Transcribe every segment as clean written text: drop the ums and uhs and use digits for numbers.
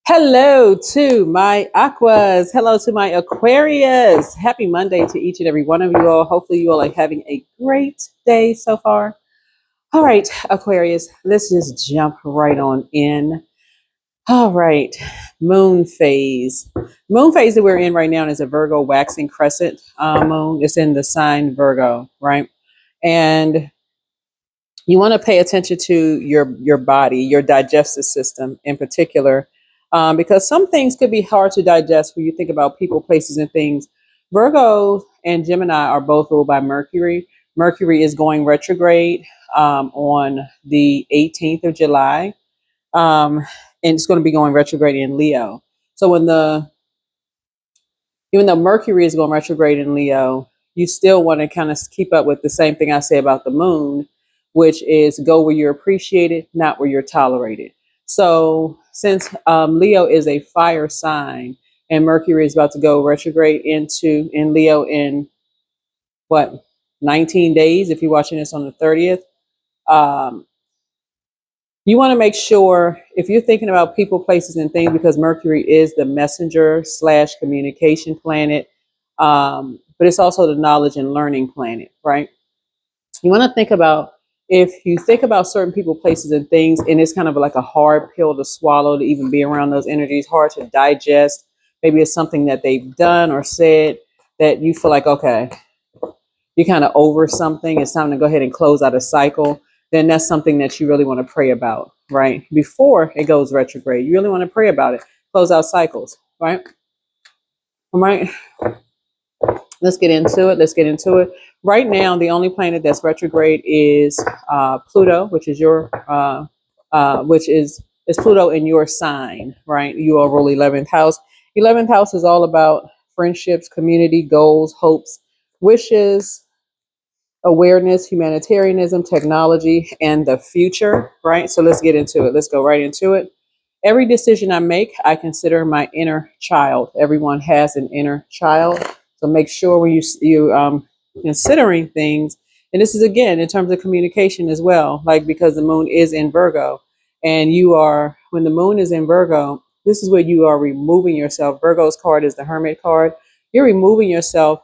Hello to my Aquas. Hello to my Aquarius. Happy Monday to each and every one of you all. Hopefully, you all are having a great day so far. All right, Aquarius, let's just jump right on in. All right, moon phase. Moon phase that we're in right now is a Virgo waxing crescent moon. It's in the sign Virgo, right? And you want to pay attention to your body, your digestive system in particular, because some things could be hard to digest when you think about people, places, and things. Virgo and Gemini are both ruled by Mercury. Mercury is going retrograde on the 18th of July, and it's going to be going retrograde in Leo. So even though Mercury is going retrograde in Leo, you still want to kind of keep up with the same thing I say about the moon, which is go where you're appreciated, not where you're tolerated. So since Leo is a fire sign and Mercury is about to go retrograde in Leo in what, 19 days, if you're watching this on the 30th, um, you want to make sure if you're thinking about people, places, and things, because Mercury is the messenger slash communication planet, but it's also the knowledge and learning planet, right? You want to think about, if you think about certain people, places, and things, and it's kind of like a hard pill to swallow to even be around those energies, hard to digest. Maybe it's something that they've done or said that you feel like, okay, you're kind of over something, it's time to go ahead and close out a cycle, then that's something that you really want to pray about, right? Before it goes retrograde, you really want to pray about it, close out cycles, right? All right, let's get into it. Let's get into it. Right now, the only planet that's retrograde is Pluto, which is is Pluto in your sign, right? You all rule 11th house. 11th house is all about friendships, community, goals, hopes, wishes, awareness, humanitarianism, technology, and the future, right? So let's get into it. Let's go right into it. Every decision I make, I consider my inner child. Everyone has an inner child. So make sure when you considering things, and this is again in terms of communication as well, like because the moon is in Virgo, and when the moon is in Virgo, this is where you are removing yourself. Virgo's card is the Hermit card. You're removing yourself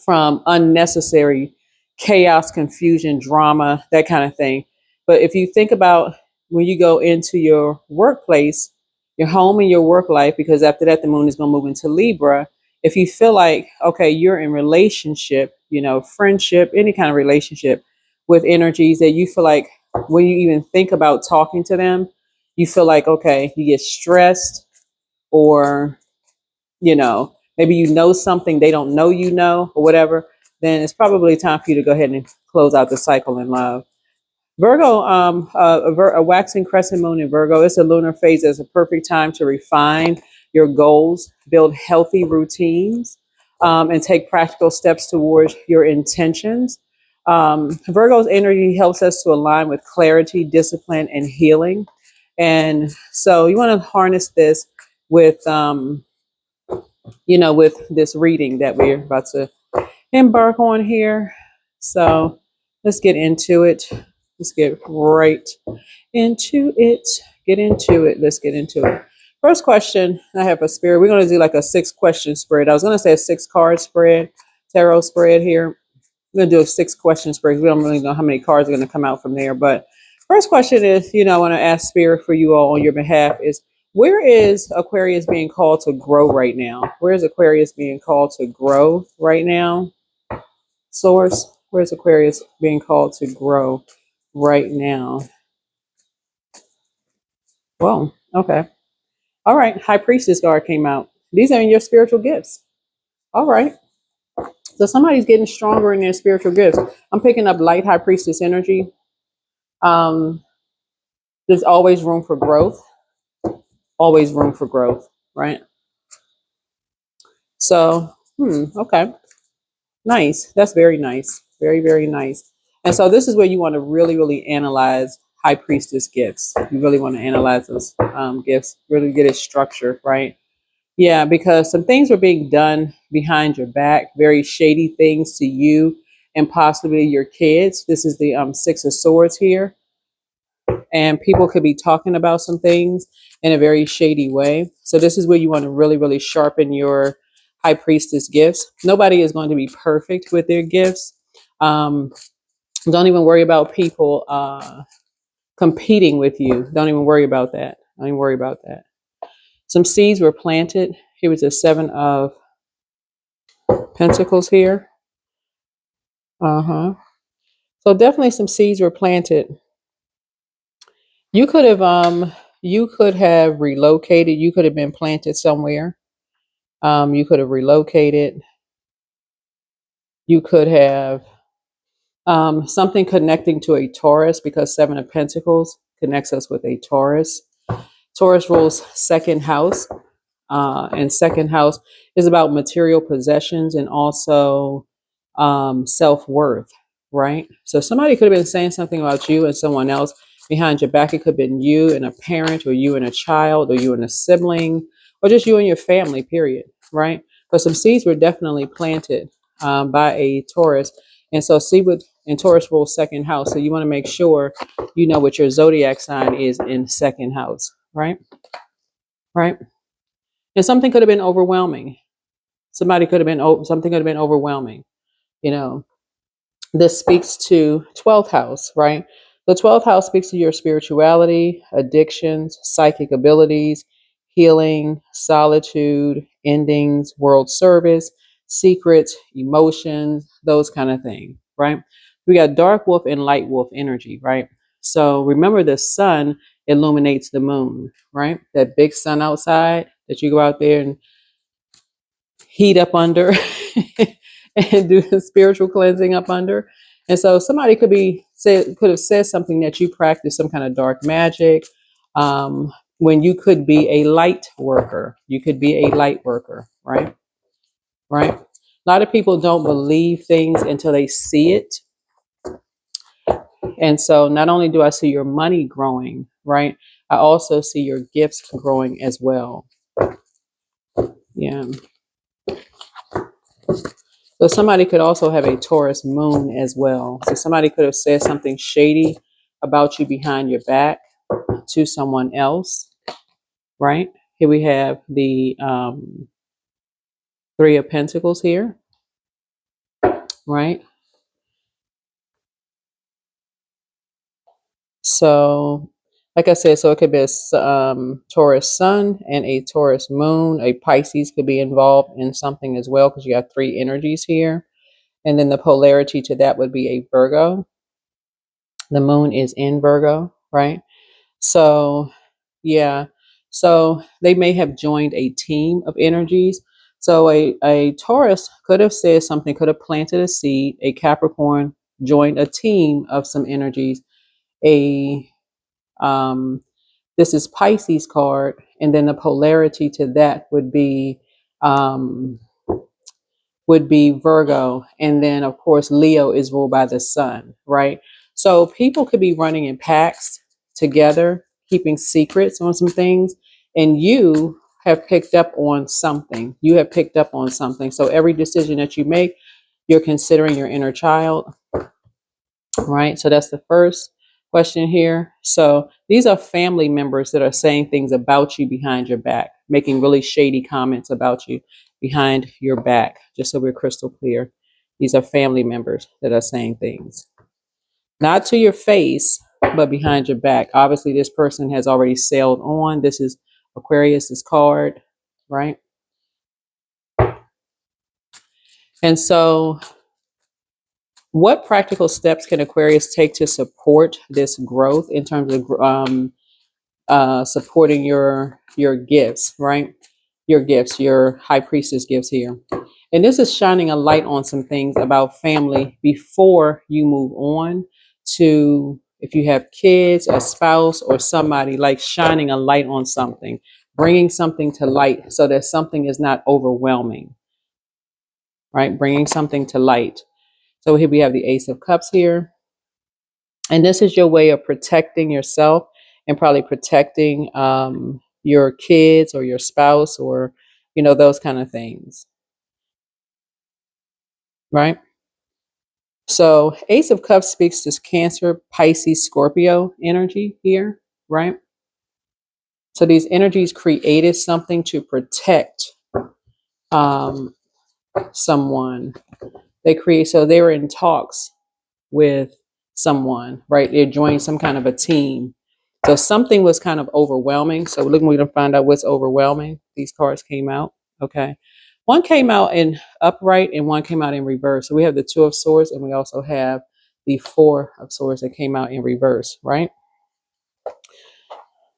from unnecessary chaos, confusion, drama, that kind of thing. But if you think about when you go into your workplace, your home and your work life, because after that, the moon is going to move into Libra. If you feel like, okay, you're in relationship, friendship, any kind of relationship with energies that you feel like when you even think about talking to them, you feel like, okay, you get stressed or maybe something they don't know, or whatever, then it's probably time for you to go ahead and close out the cycle in love. Virgo, a waxing crescent moon in Virgo, it's a lunar phase. It's a perfect time to refine your goals, build healthy routines, and take practical steps towards your intentions. Virgo's energy helps us to align with clarity, discipline, and healing. And so you want to harness this with with this reading that we're about to embark on here. So let's get into it. Let's get right into it. Get into it. Let's get into it. First question I have for Spirit. We're going to do like a 6-question spread. I was going to say a 6-card spread, tarot spread here. We're going to do a 6-question spread. We don't really know how many cards are going to come out from there. But first question is, I want to ask Spirit for you all on your behalf is, where is Aquarius being called to grow right now? Where is Aquarius being called to grow right now? Source, where's Aquarius being called to grow right now? Whoa, okay. All right, High Priestess card came out. These are in your spiritual gifts. All right. So somebody's getting stronger in their spiritual gifts. I'm picking up light High Priestess energy. There's always room for growth. Always room for growth, right? So, okay. Nice. That's very nice. Very, very nice. And so this is where you want to really, really analyze High Priestess gifts. You really want to analyze those gifts, really get it structured, right? Yeah, because some things were being done behind your back, very shady things to you and possibly your kids. This is the 6 of Swords here. and people could be talking about some things in a very shady way. So this is where you want to really, really sharpen your high priestess gifts. Nobody is going to be perfect with their gifts. Um, don't even worry about people competing with you. Don't even worry about that. Don't even worry about that. Some seeds were planted. Here was a 7 of Pentacles here. So definitely some seeds were planted. You could have relocated. You could have been planted somewhere. You could have relocated. You could have something connecting to a Taurus, because 7 of Pentacles connects us with a Taurus. Taurus rules second house. And second house is about material possessions and also self-worth, right? So somebody could have been saying something about you and someone else behind your back. It could have been you and a parent, or you and a child, or you and a sibling, or just you and your family, period, right? But some seeds were definitely planted by a Taurus. And so seawood and Taurus rule second house. So you want to make sure you know what your zodiac sign is in second house, right? Right? And something could have been overwhelming. Something could have been overwhelming. You know, this speaks to 12th house, right? The 12th house speaks to your spirituality, addictions, psychic abilities, healing, solitude, endings, world service, secrets, emotions, those kind of things, right? We got dark wolf and light wolf energy, right? So remember, the sun illuminates the moon, right? That big sun outside that you go out there and heat up under and do the spiritual cleansing up under. And so somebody could have said something that you practice some kind of dark magic, when you could be a light worker. You could be a light worker, right? Right. A lot of people don't believe things until they see it. And so not only do I see your money growing, right, I also see your gifts growing as well. Yeah. So somebody could also have a Taurus moon as well. So somebody could have said something shady about you behind your back to someone else, right? Here we have the 3 of Pentacles here, right? So, like I said, so it could be a Taurus sun and a Taurus moon. A Pisces could be involved in something as well, because you got 3 energies here. And then the polarity to that would be a Virgo. The moon is in Virgo, right? So, yeah. So they may have joined a team of energies. So a Taurus could have said something, could have planted a seed. A Capricorn joined a team of some energies. A um, This is Pisces card, and then the polarity to that um, would be Virgo. And then, of course, Leo is ruled by the sun, right? So people could be running in packs together, keeping secrets on some things. And you have picked up on something. You have picked up on something. So every decision that you make, you're considering your inner child, right? So that's the first question here. So these are family members that are saying things about you behind your back, making really shady comments about you behind your back, just so we're crystal clear. These are family members that are saying things, not to your face, but behind your back. Obviously, this person has already sailed on. This is Aquarius's card, right? And so what practical steps can Aquarius take to support this growth in terms of supporting your gifts, right? Your gifts, your high priestess gifts here. And this is shining a light on some things about family before you move on to, if you have kids, a spouse, or somebody, like shining a light on something, bringing something to light so that something is not overwhelming, right? Bringing something to light. So here we have the Ace of Cups here. And this is your way of protecting yourself and probably protecting your kids or your spouse, or, those kind of things, right? So Ace of Cups speaks to Cancer, Pisces, Scorpio energy here, right? So these energies created something to protect um, someone. So they were in talks with someone, right? They're joining some kind of a team. So something was kind of overwhelming. So we're going to find out what's overwhelming. These cards came out. Okay. One came out in upright and one came out in reverse. So we have the Two of Swords and we also have the Four of Swords that came out in reverse, right?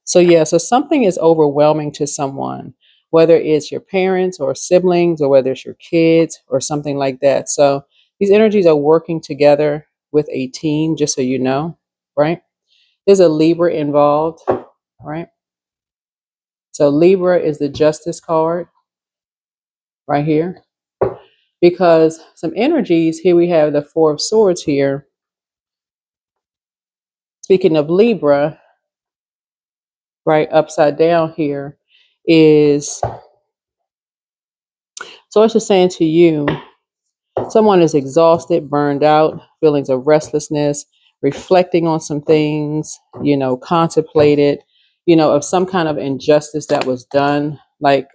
So yeah, so something is overwhelming to someone, whether it's your parents or siblings or whether it's your kids or something like that. So these energies are working together with a team, just so you know, right? There's a Libra involved, right? So Libra is the Justice card right here. Because some energies, here we have the Four of Swords here. Speaking of Libra, right, upside down here is, so it's just saying to you, someone is exhausted, burned out, feelings of restlessness, reflecting on some things, contemplated, of some kind of injustice that was done. Like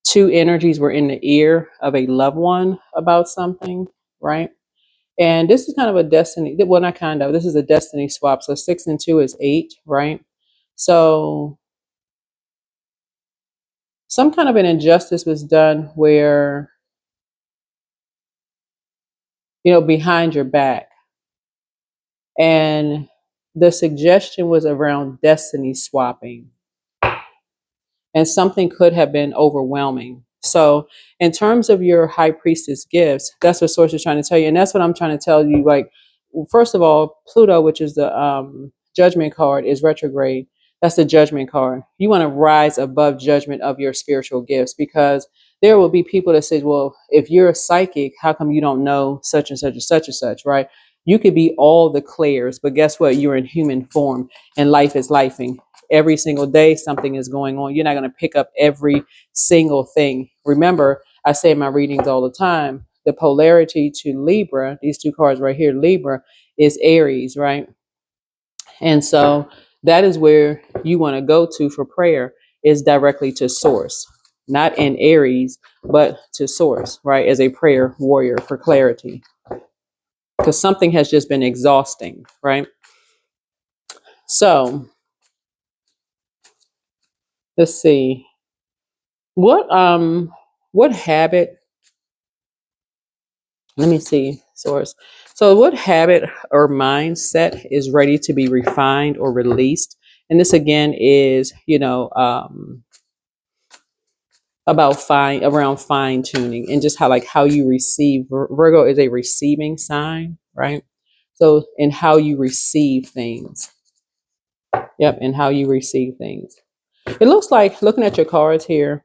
two energies were in the ear of a loved one about something, right? And this is kind of a destiny. Well, not kind of. This is a destiny swap. So 6 and 2 is 8, right? So some kind of an injustice was done where, behind your back. And the suggestion was around destiny swapping, and something could have been overwhelming. So, in terms of your high priestess gifts, that's what Source is trying to tell you, and that's what I'm trying to tell you. Like, first of all, Pluto, which is the judgment card, is retrograde. That's the judgment card. You want to rise above judgment of your spiritual gifts, because there will be people that say, well, if you're a psychic, how come you don't know such and such and such and such, right? You could be all the clairs, but guess what? You're in human form, and life is lifing. Every single day, something is going on. You're not going to pick up every single thing. Remember, I say in my readings all the time, the polarity to Libra, these two cards right here, Libra, is Aries, right? And so that is where you want to go to for prayer, is directly to source, not in Aries, but to source, right? As a prayer warrior for clarity, because something has just been exhausting, right? So let's see. What habit, let me see, source. So what habit or mindset is ready to be refined or released? And this again is, about around fine tuning, and just how you receive. Virgo is a receiving sign, right? So in how you receive things. Yep, and how you receive things. It looks like, looking at your cards here,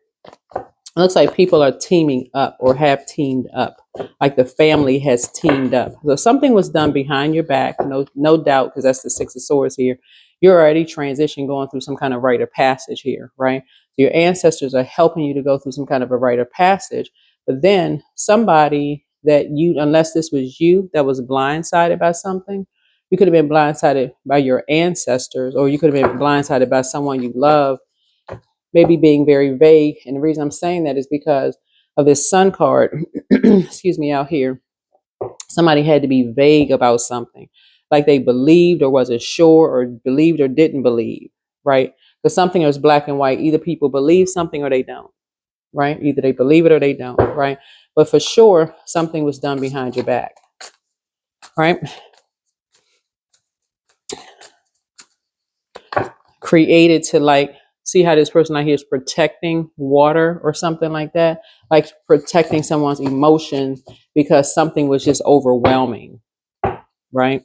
it looks like people are teaming up or have teamed up, like the family has teamed up. So something was done behind your back, no doubt, because that's the Six of Swords here. You're already transitioning, going through some kind of rite of passage here, right? So your ancestors are helping you to go through some kind of a rite of passage. But then somebody that you, unless this was you that was blindsided by something, you could have been blindsided by your ancestors, or you could have been blindsided by someone you love, maybe being very vague. And the reason I'm saying that is because of this sun card, excuse me, out here. Somebody had to be vague about something, like they believed or wasn't sure, or believed or didn't believe, right? Because something is black and white. Either people believe something or they don't, right? Either they believe it or they don't, right? But for sure, something was done behind your back, right? Created to, like, see how this person out here is protecting water or something like that, like protecting someone's emotions because something was just overwhelming, right?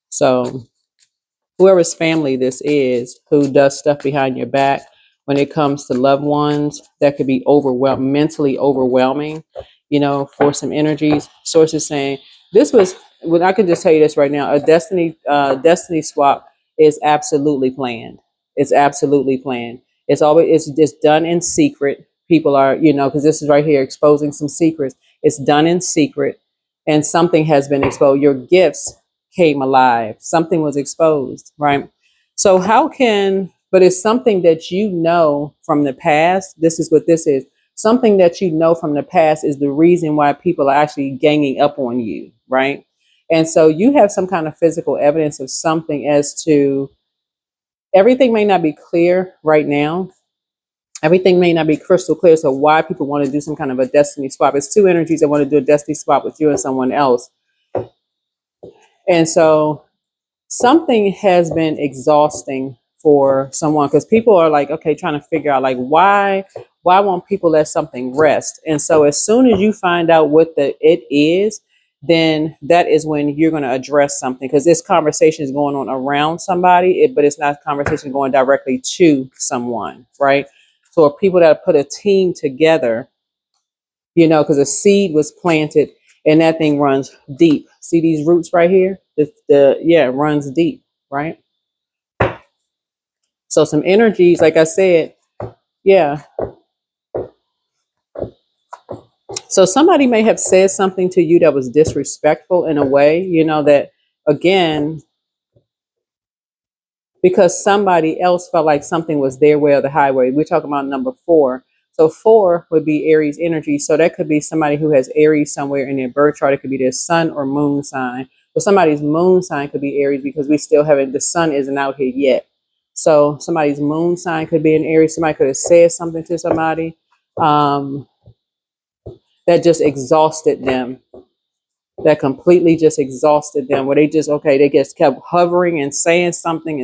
So whoever's family this is who does stuff behind your back, when it comes to loved ones, that could be mentally overwhelming, for some energies. Sources saying this was, well, I can just tell you this right now, a destiny swap is absolutely planned. It's absolutely planned. It's just done in secret. People are, because this is right here exposing some secrets. It's done in secret. and something has been exposed. Your gifts came alive. Something was exposed, right? So how can, but it's something that you know from the past. This is what this is. Something that you know from the past is the reason why people are actually ganging up on you, right? And so you have some kind of physical evidence of something as to everything may not be clear right now. Everything may not be crystal clear. So why people want to do some kind of a destiny swap? It's two energies that want to do a destiny swap with you and someone else. And so something has been exhausting for someone because people are like, okay, trying to figure out like why won't people let something rest? And so as soon as you find out what the it is, then that is when you're going to address something because this conversation is going on around somebody, but it's not a conversation going directly to someone, right? So people that put a team together, because a seed was planted and that thing runs deep. See these roots right here? It runs deep, right? So some energies, like I said, yeah. So somebody may have said something to you that was disrespectful in a way, that again, because somebody else felt like something was their way or the highway. We're talking about number 4. So 4 would be Aries energy. So that could be somebody who has Aries somewhere in their birth chart. It could be their sun or moon sign. But somebody's moon sign could be Aries because we still haven't, the sun isn't out here yet. So somebody's moon sign could be in Aries. Somebody could have said something to somebody that just exhausted them, that completely just exhausted them, where they just, okay, they just kept hovering and saying something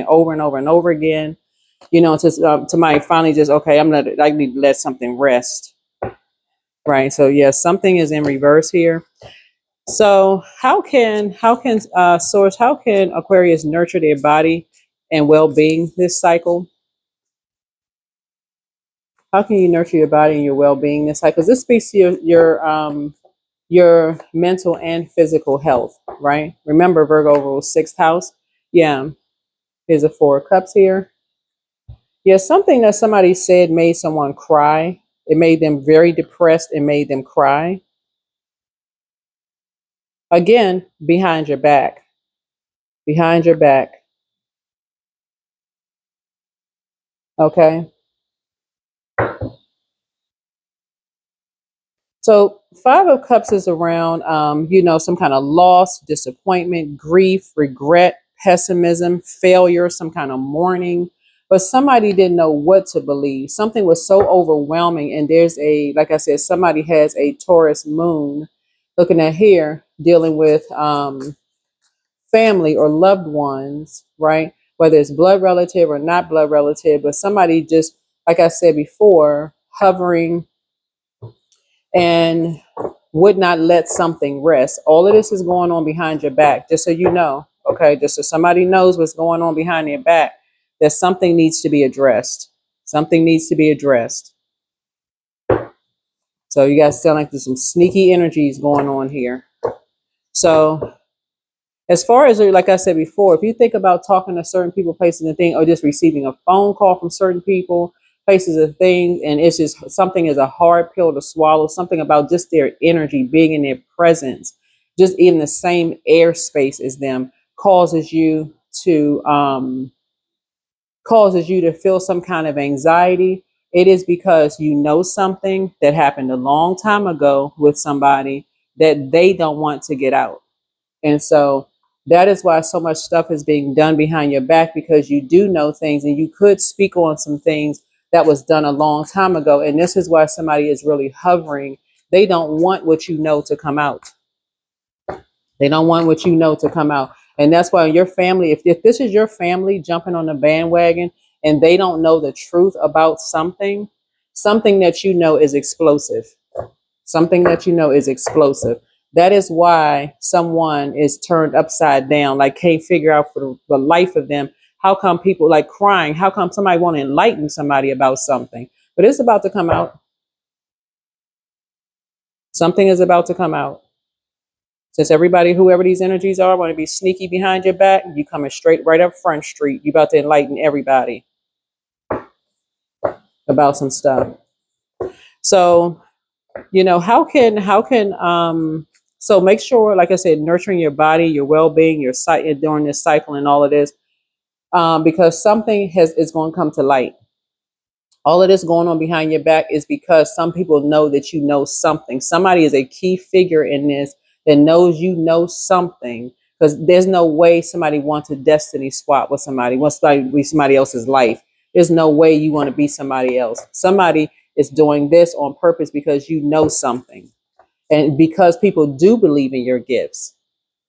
over and over and over again, to my finally just, okay, I need to let something rest, right? So yeah, something is in reverse here. So how can source, how can Aquarius nurture their body and well-being this cycle? How can you nurture your body and your well-being this cycle? Because this speaks to your mental and physical health, right? Remember Virgo rules 6th house. Yeah. Here's a 4 of cups here. Yeah, something that somebody said made someone cry. It made them very depressed. It made them cry. Again, behind your back. Behind your back. Okay. So 5 of Cups is around, some kind of loss, disappointment, grief, regret, pessimism, failure, some kind of mourning. But somebody didn't know what to believe. Something was so overwhelming. And there's like I said, somebody has a Taurus moon. Looking at here, dealing with family or loved ones, right? Whether it's blood relative or not blood relative, but somebody just, like I said before, hovering and would not let something rest. All of this is going on behind your back, just so you know, okay? Just so somebody knows what's going on behind their back, that something needs to be addressed. Something needs to be addressed. So you guys sound like there's some sneaky energies going on here. So as far as, like I said before, if you think about talking to certain people, places and things, or just receiving a phone call from certain people, places and things, and it's just something is a hard pill to swallow, something about just their energy, being in their presence, just in the same airspace as them to causes you to feel some kind of anxiety. It is because you know something that happened a long time ago with somebody that they don't want to get out. And so that is why so much stuff is being done behind your back, because you do know things and you could speak on some things that was done a long time ago. And this is why somebody is really hovering. They don't want what you know to come out. They don't want what you know to come out. And that's why your family, if this is your family jumping on the bandwagon and they don't know the truth about something, something that you know is explosive. Something that you know is explosive. That is why someone is turned upside down, like can't figure out for the life of them. How come people like crying? How come somebody want to enlighten somebody about something? But it's about to come out. Something is about to come out. Since everybody, whoever these energies are, want to be sneaky behind your back, you coming straight right up Front Street. You about to enlighten everybody about some stuff. So, how can So make sure, like I said, nurturing your body, your well-being, your sight during this cycle and all of this, because something is going to come to light. All of this going on behind your back is because some people know that you know something. Somebody is a key figure in this that knows you know something, because there's no way somebody wants a destiny swap with somebody, wants to be somebody else's life. There's no way you want to be somebody else. Somebody is doing this on purpose because you know something. And because people do believe in your gifts.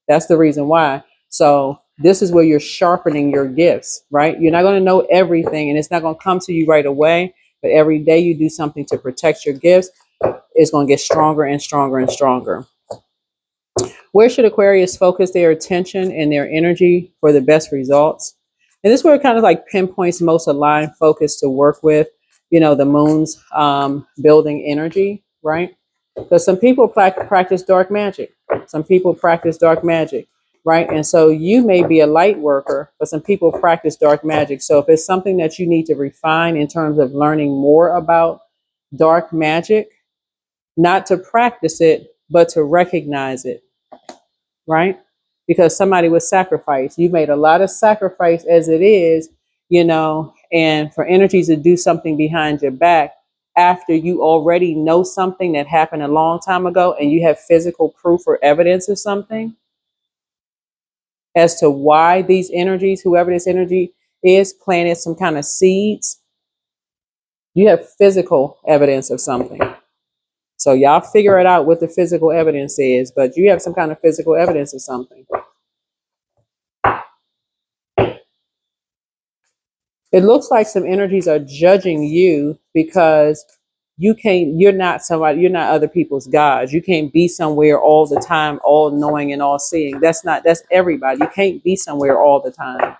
That's the reason why. So this is where you're sharpening your gifts, right? You're not going to know everything and it's not going to come to you right away. But every day you do something to protect your gifts, it's going to get stronger and stronger and stronger. Where should Aquarius focus their attention and their energy for the best results? And this is where it kind of like pinpoints most aligned focus to work with, the moon's building energy, right? Because some people practice dark magic. Some people practice dark magic, right? And so you may be a light worker, but some people practice dark magic. So if it's something that you need to refine in terms of learning more about dark magic, not to practice it, but to recognize it, right? Because somebody was sacrificed. You made a lot of sacrifice as it is, and for energies to do something behind your back after you already know something that happened a long time ago and you have physical proof or evidence of something as to why these energies, whoever this energy is, planted some kind of seeds, you have physical evidence of something. So y'all figure it out what the physical evidence is, but you have some kind of physical evidence of something. It looks like some energies are judging you because you're not somebody, you're not other people's gods. You can't be somewhere all the time, all knowing and all seeing. That's everybody. You can't be somewhere all the time,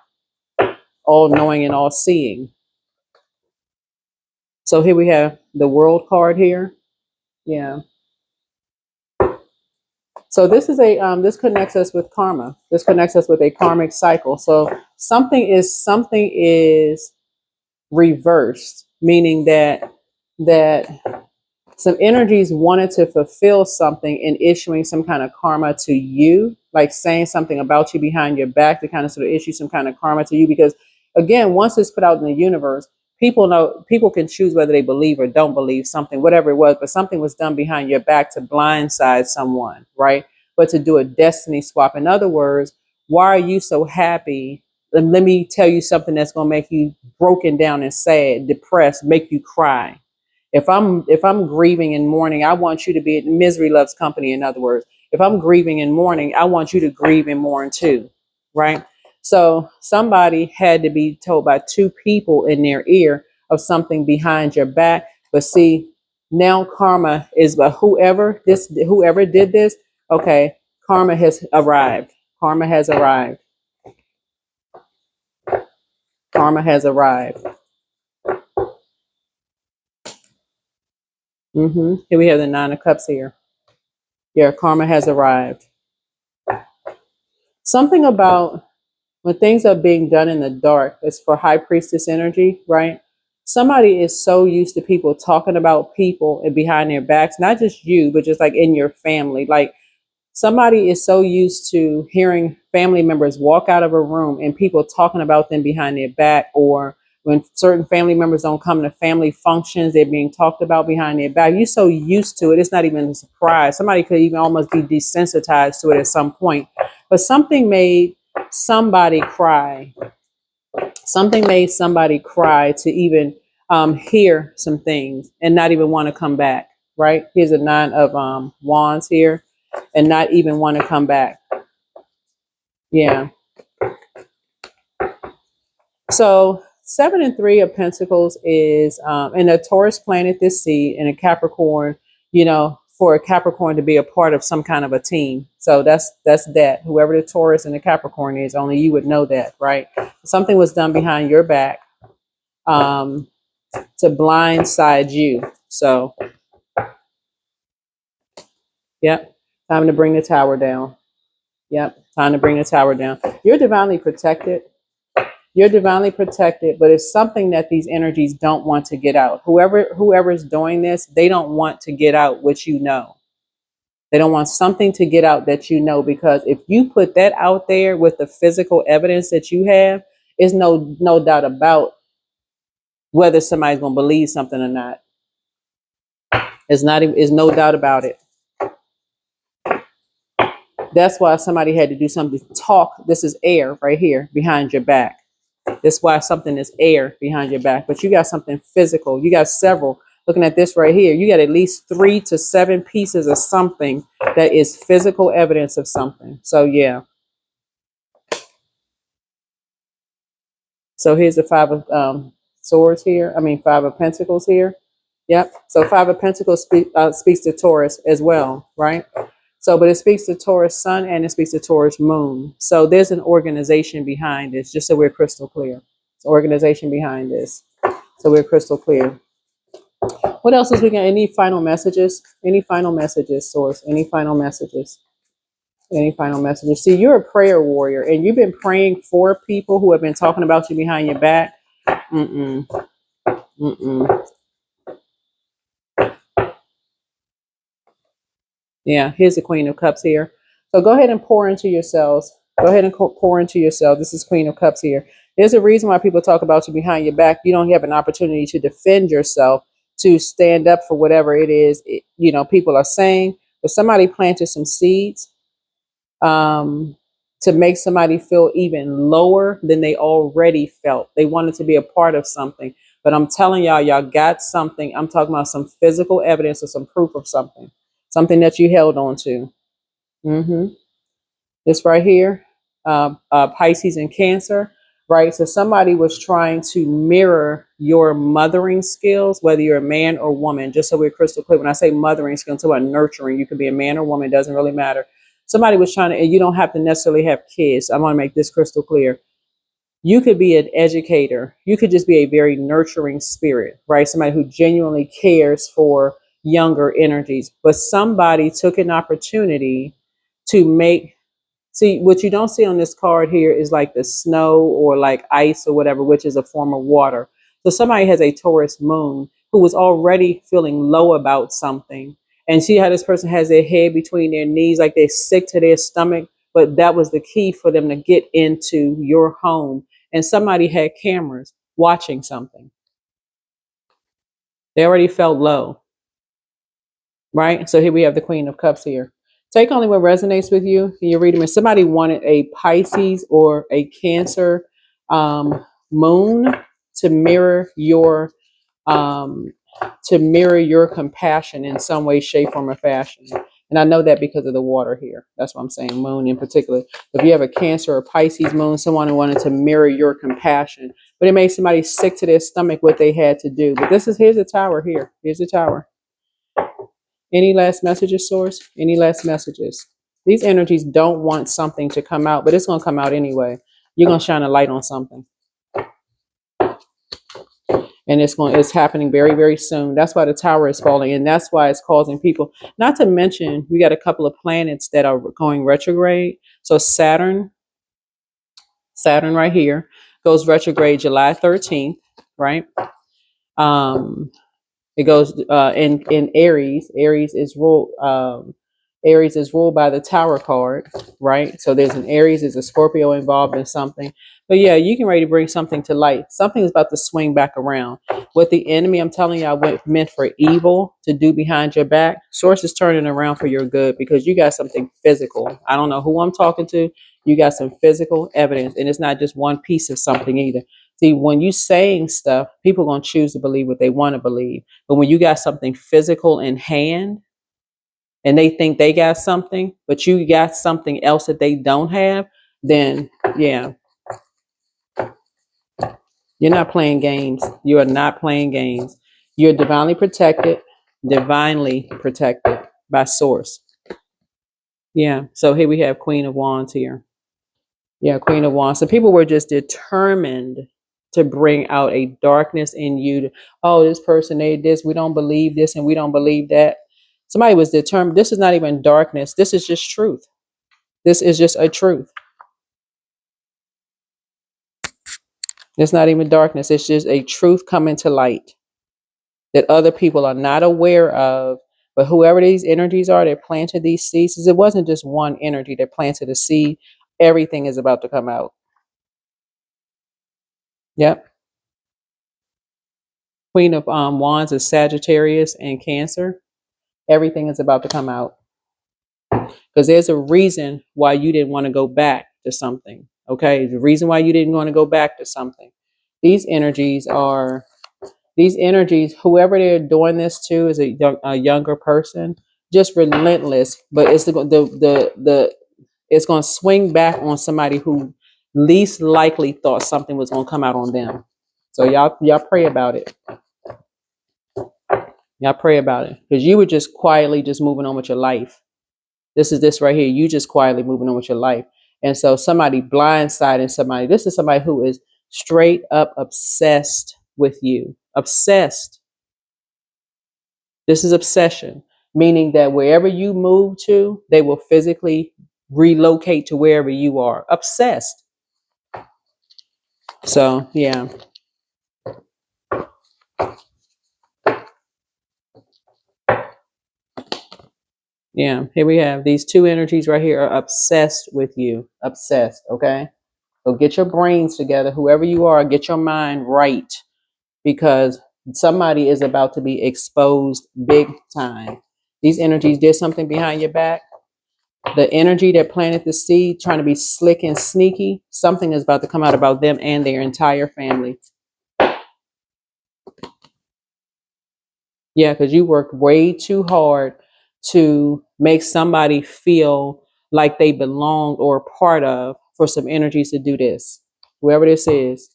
all knowing and all seeing. So here we have the world card here. Yeah. So this is this connects us with karma. This connects us with a karmic cycle. So something is reversed, meaning that some energies wanted to fulfill something in issuing some kind of karma to you, like saying something about you behind your back to kind of sort of issue some kind of karma to you. Because again, once it's put out in the universe, people can choose whether they believe or don't believe something, whatever it was, but something was done behind your back to blindside someone, right? But to do a destiny swap. In other words, why are you so happy? And let me tell you something that's going to make you broken down and sad, depressed, make you cry. If I'm grieving and mourning, I want you to be, misery loves company. In other words, if I'm grieving and mourning, I want you to grieve and mourn too, right? So somebody had to be told by two people in their ear of something behind your back. But see, now karma is, but whoever did this, okay, karma has arrived. Karma has arrived. Karma has arrived. Here we have the Nine of Cups here. Yeah, karma has arrived. Something about when things are being done in the dark, it's for high priestess energy, right? Somebody is so used to people talking about people and behind their backs, not just you, but just like in your family. Like somebody is so used to hearing family members walk out of a room and people talking about them behind their back, or when certain family members don't come to family functions, they're being talked about behind their back. You're so used to it, it's not even a surprise. Somebody could even almost be desensitized to it at some point. But something made somebody cry. Something made somebody cry to even hear some things and not even want to come back, right? Here's a Nine of Wands here and not even want to come back. Yeah. So 7 and 3 of Pentacles is in a Taurus planet this seed and a Capricorn, for a Capricorn to be a part of some kind of a team. So that's that. Whoever the Taurus and the Capricorn is, only you would know that, right? Something was done behind your back to blindside you. So, yep, time to bring the tower down. Yep, time to bring the tower down. You're divinely protected. You're divinely protected, but it's something that these energies don't want to get out. Whoever's doing this, they don't want to get out what you know. They don't want something to get out that you know, because if you put that out there with the physical evidence that you have, it's no doubt about whether somebody's gonna believe something or not. It's not. It's no doubt about it. That's why somebody had to do something. Talk. This is air right here behind your back. That's why something is air behind your back. But you got something physical. You got several. Looking at this right here, you got at least 3 to 7 pieces of something that is physical evidence of something. So yeah. So here's the 5 of swords here. I mean 5 of pentacles here. Yep. So 5 of pentacles speaks to Taurus as well, right? So, but it speaks to Taurus sun and it speaks to Taurus moon. So there's an organization behind this, just so we're crystal clear. It's an organization behind this. So we're crystal clear. What else is we got? Any final messages? Any final messages, source? Any final messages? Any final messages? See, you're a prayer warrior and you've been praying for people who have been talking about you behind your back. Mm-mm. Mm-mm. Yeah, here's the Queen of Cups here. So go ahead and pour into yourselves. Go ahead and pour into yourself. This is Queen of Cups here. There's a reason why people talk about you behind your back. You don't have an opportunity to defend yourself, to stand up for whatever it is, people are saying. But somebody planted some seeds to make somebody feel even lower than they already felt. They wanted to be a part of something. But I'm telling y'all got something. I'm talking about some physical evidence or some proof of something, something that you held on to. This right here, Pisces and Cancer, right? So somebody was trying to mirror your mothering skills, whether you're a man or woman, just so we're crystal clear. When I say mothering skills, I'm talking about nurturing. You could be a man or woman, it doesn't really matter. Somebody was trying to, and you don't have to necessarily have kids. I want to make this crystal clear. You could be an educator. You could just be a very nurturing spirit, right? Somebody who genuinely cares for younger energies. But somebody took an opportunity to make, see, what you don't see on this card here is like the snow or like ice or whatever, which is a form of water. So somebody has a Taurus moon who was already feeling low about something. And see how this person has their head between their knees, like they're sick to their stomach. But that was the key for them to get into your home. And somebody had cameras watching something. They already felt low, right? So here we have the Queen of Cups here. Take only what resonates with you in your reading. If somebody wanted a Pisces or a Cancer moon to mirror your um, compassion in some way, shape, form, or fashion. And I know that because of the water here. That's what I'm saying, moon in particular. If you have a Cancer or Pisces moon, someone who wanted to mirror your compassion, but it made somebody sick to their stomach what they had to do. But here's the tower here. Here's the tower. Any last messages, source? Any last messages? These energies don't want something to come out, but it's going to come out anyway. You're going to shine a light on something. And it's happening very, very soon. That's why the tower is falling. And that's why it's causing people, not to mention, we got a couple of planets that are going retrograde. So Saturn right here goes retrograde July 13th, right? It goes in Aries. Aries is ruled by the Tower card, right? So there's an Aries, there's a Scorpio involved in something. But yeah, you can ready to bring something to light. Something is about to swing back around. What the enemy, I'm telling you, meant for evil to do behind your back, source is turning around for your good, because you got something physical. I don't know who I'm talking to. You got some physical evidence, and it's not just one piece of something either. See, when you saying stuff, people are going to choose to believe what they want to believe. But when you got something physical in hand and they think they got something, but you got something else that they don't have, then yeah, you're not playing games. You are not playing games. You're divinely protected by source. Yeah. So here we have Queen of Wands here. Yeah, Queen of Wands. So people were just determined to bring out a darkness in you. Oh, this person, we don't believe this and we don't believe that. Somebody was determined. This is not even darkness. This is just truth. This is just a truth. It's not even darkness. It's just a truth coming to light that other people are not aware of, But whoever these energies are that planted these seeds, it wasn't just one energy that planted a seed. Everything is about to come out. Yep. Queen of Wands is Sagittarius and Cancer. Everything is about to come out because there's a reason why you didn't want to go back to something. Okay, the reason why you didn't want to go back to something. These energies are whoever they're doing this to is a younger person, just relentless. But it's the it's going to swing back on somebody who least likely thought something was going to come out on them. So y'all pray about it. Y'all pray about it because you were just quietly just moving on with your life. This is this right here. You just quietly moving on with your life. And so somebody blindsiding somebody. This is somebody who is straight up obsessed with you. Obsessed. This is obsession, meaning that wherever you move to, they will physically relocate to wherever you are. Obsessed. So, yeah. Yeah. Here we have these two energies right here are obsessed with you. Obsessed. Okay. So get your brains together. Whoever you are, get your mind right because somebody is about to be exposed big time. These energies did something behind your back. The energy that planted the seed, trying to be slick and sneaky, something is about to come out about them and their entire family. Yeah, because you worked way too hard to make somebody feel like they belonged or a part of for some energies to do this. Whoever this is,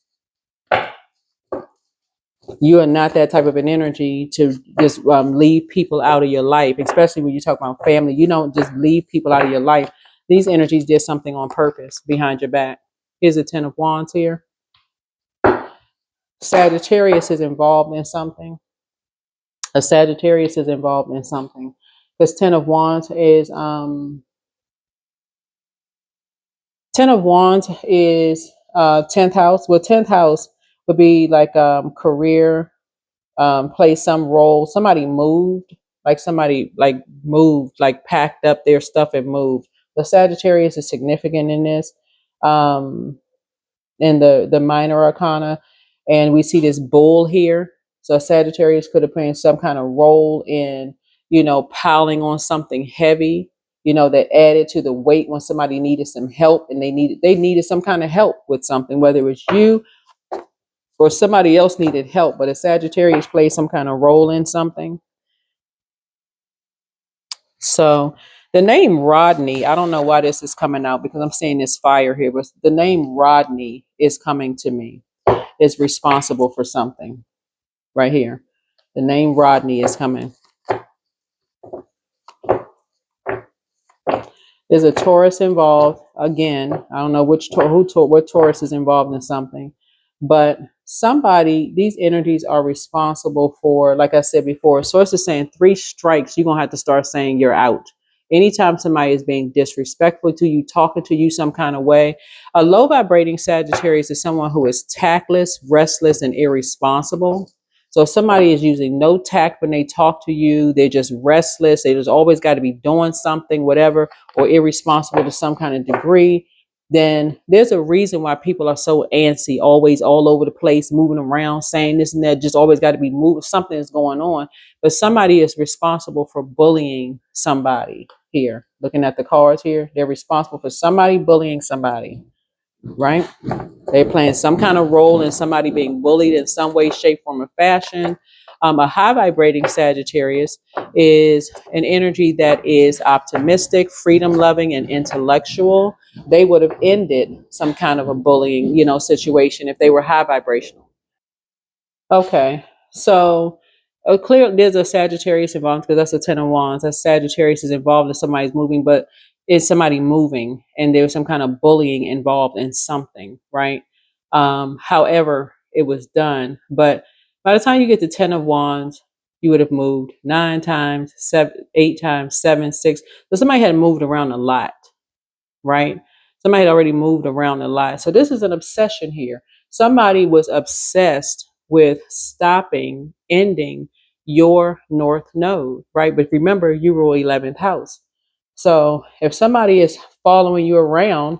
you are not that type of an energy to just leave people out of your life, especially when you talk about family. You don't just leave people out of your life. These energies did something on purpose behind your back. Here's a 10 of Wands here. Sagittarius is involved in something. A Sagittarius is involved in something. Because 10 of Wands is 10 of Wands is 10th house. Well, 10th house would be like career, play some role. Somebody like moved, like packed up their stuff and moved. The Sagittarius is significant in this. In the minor arcana, and we see this bull here. So Sagittarius could have played some kind of role in, piling on something heavy, that added to the weight when somebody needed some help and they needed some kind of help with something, whether it was you or somebody else needed help, but a Sagittarius played some kind of role in something. So the name Rodney, I don't know why this is coming out because I'm seeing this fire here, but the name Rodney is coming to me. Is responsible for something right here. The name Rodney is coming. There's a Taurus involved. Again, I don't know what Taurus is involved in something, but these energies are responsible for, like I said before, Source is saying 3 strikes, you're going to have to start saying you're out. Anytime somebody is being disrespectful to you, talking to you some kind of way, a low vibrating Sagittarius is someone who is tactless, restless, and irresponsible. So if somebody is using no tact when they talk to you, they're just restless, they just always got to be doing something, whatever, or irresponsible to some kind of degree, then there's a reason why people are so antsy, always all over the place, moving around, saying this and that, just always got to be moving. Something is going on. But somebody is responsible for bullying somebody here. Looking at the cards here, they're responsible for somebody bullying somebody, right? They're playing some kind of role in somebody being bullied in some way, shape, form, or fashion. A high vibrating Sagittarius is an energy that is optimistic, freedom loving, and intellectual. They would have ended some kind of a bullying, situation if they were high vibrational. Okay, so clear there's a Sagittarius involved because that's a 10 of Wands. That Sagittarius is involved if somebody's moving, but is somebody moving and there's some kind of bullying involved in something, right? However, it was done. But by the time you get to 10 of Wands, you would have moved 9 times, 8 times, 7, 6. So somebody had moved around a lot, right? Somebody had already moved around a lot. So this is an obsession here. Somebody was obsessed with stopping, ending your north node, right? But remember, you rule 11th house. So if somebody is following you around,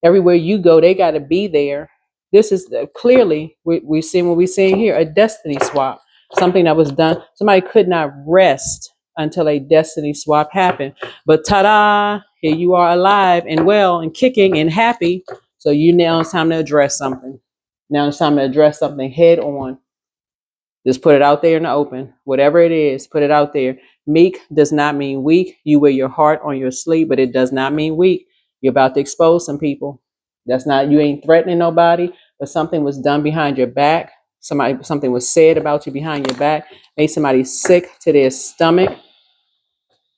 everywhere you go, they got to be there. This is clearly, we're seeing what we're seeing here, a destiny swap, something that was done. Somebody could not rest until a destiny swap happened. But ta-da, here you are alive and well and kicking and happy. So you now it's time to address something. Now it's time to address something head on. Just put it out there in the open. Whatever it is, put it out there. Meek does not mean weak. You wear your heart on your sleeve, but it does not mean weak. You're about to expose some people. That's not, you ain't threatening nobody, but something was done behind your back. Something was said about you behind your back, made somebody sick to their stomach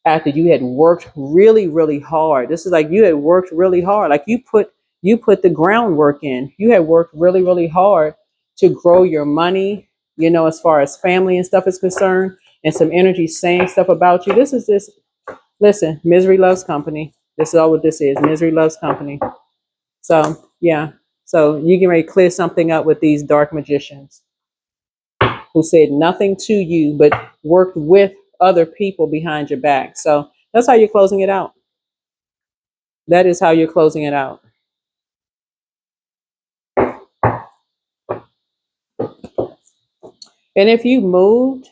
after you had worked really, really hard. This is like you had worked really hard. Like you put the groundwork in. You had worked really, really hard to grow your money, as far as family and stuff is concerned, and some energy saying stuff about you. This is just listen, misery loves company. This is all what this is. Misery loves company. So yeah. So you can ready to clear something up with these dark magicians who said nothing to you but worked with other people behind your back. So that's how you're closing it out. That is how you're closing it out. And if you moved,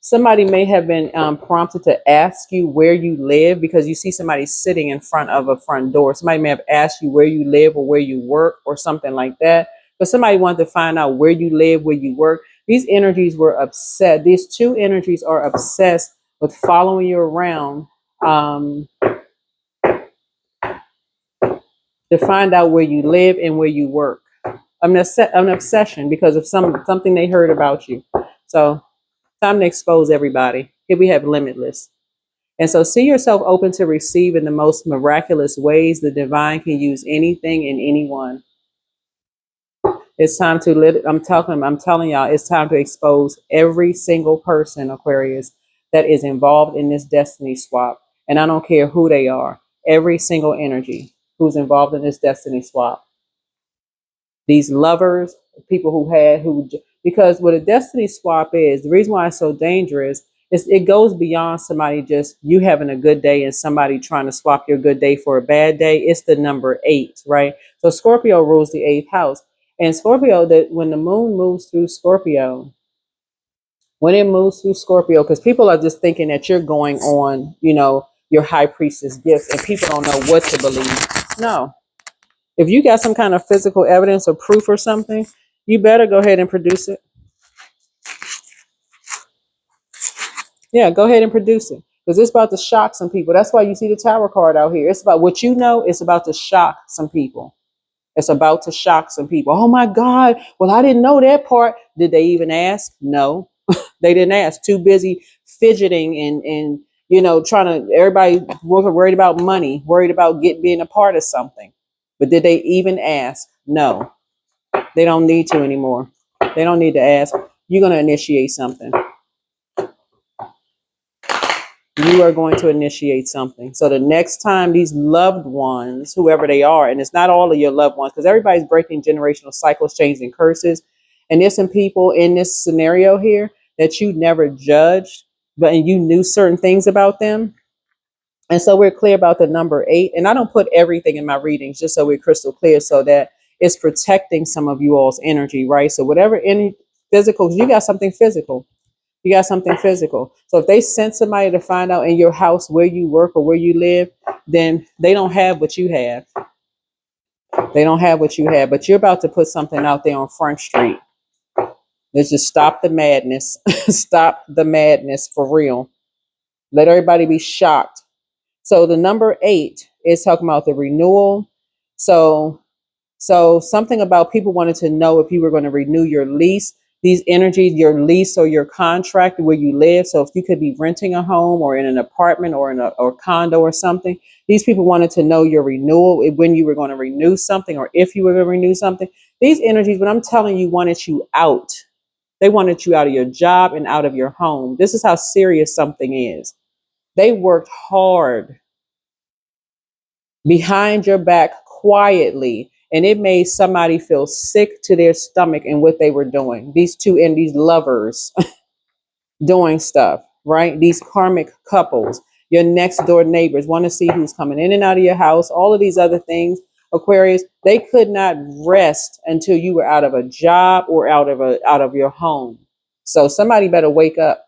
somebody may have been prompted to ask you where you live because you see somebody sitting in front of a front door. Somebody may have asked you where you live or where you work or something like that. But somebody wanted to find out where you live, where you work. These energies were upset. These two energies are obsessed with following you around to find out where you live and where you work. An obsession because of something they heard about you. So time to expose everybody. Here we have limitless. And so see yourself open to receive in the most miraculous ways. The divine can use anything and anyone. It's time to I'm telling y'all, it's time to expose every single person, Aquarius, that is involved in this destiny swap. And I don't care who they are, every single energy who's involved in this destiny swap. These lovers, people because what a destiny swap is, the reason why it's so dangerous is it goes beyond somebody just you having a good day and somebody trying to swap your good day for a bad day. It's the number 8, right? So Scorpio rules the 8th house. And Scorpio, that when the moon moves through Scorpio, because people are just thinking that you're going on, your high priestess gift, and people don't know what to believe. No, if you got some kind of physical evidence or proof or something, you better go ahead and produce it. Yeah, go ahead and produce it because it's about to shock some people. That's why you see the Tower card out here. It's about what you know. It's about to shock some people. It's about to shock some people. Oh my God. Well, I didn't know that part. Did they even ask? No, they didn't ask. Too busy fidgeting and trying to, everybody worried about money, worried about being a part of something. But did they even ask? No. They don't need to anymore. They don't need to ask. You're going to initiate something. You are going to initiate something. So the next time these loved ones, whoever they are, and it's not all of your loved ones, because everybody's breaking generational cycles, chains, and curses. And there's some people in this scenario here that you never judged, and you knew certain things about them. And so we're clear about the number 8. And I don't put everything in my readings just so we're crystal clear so that it's protecting some of you all's energy, right? So whatever any physical, you got something physical. You got something physical. So if they sent somebody to find out in your house where you work or where you live, then they don't have what you have. They don't have what you have, but you're about to put something out there on Front Street. Let's just stop the madness. Stop the madness for real. Let everybody be shocked. So the number 8 is talking about the renewal. So something about people wanted to know if you were going to renew your lease, these energies, your lease or your contract where you live. So if you could be renting a home or in an apartment or in a or condo or something, these people wanted to know your renewal, when you were going to renew something or if you were going to renew something. These energies, when I'm telling you, wanted you out. They wanted you out of your job and out of your home. This is how serious something is. They worked hard behind your back quietly, and it made somebody feel sick to their stomach in what they were doing. These two and these lovers, doing stuff, right? These karmic couples, your next door neighbors want to see who's coming in and out of your house, all of these other things. Aquarius, they could not rest until you were out of a job or out of your home. So somebody better wake up.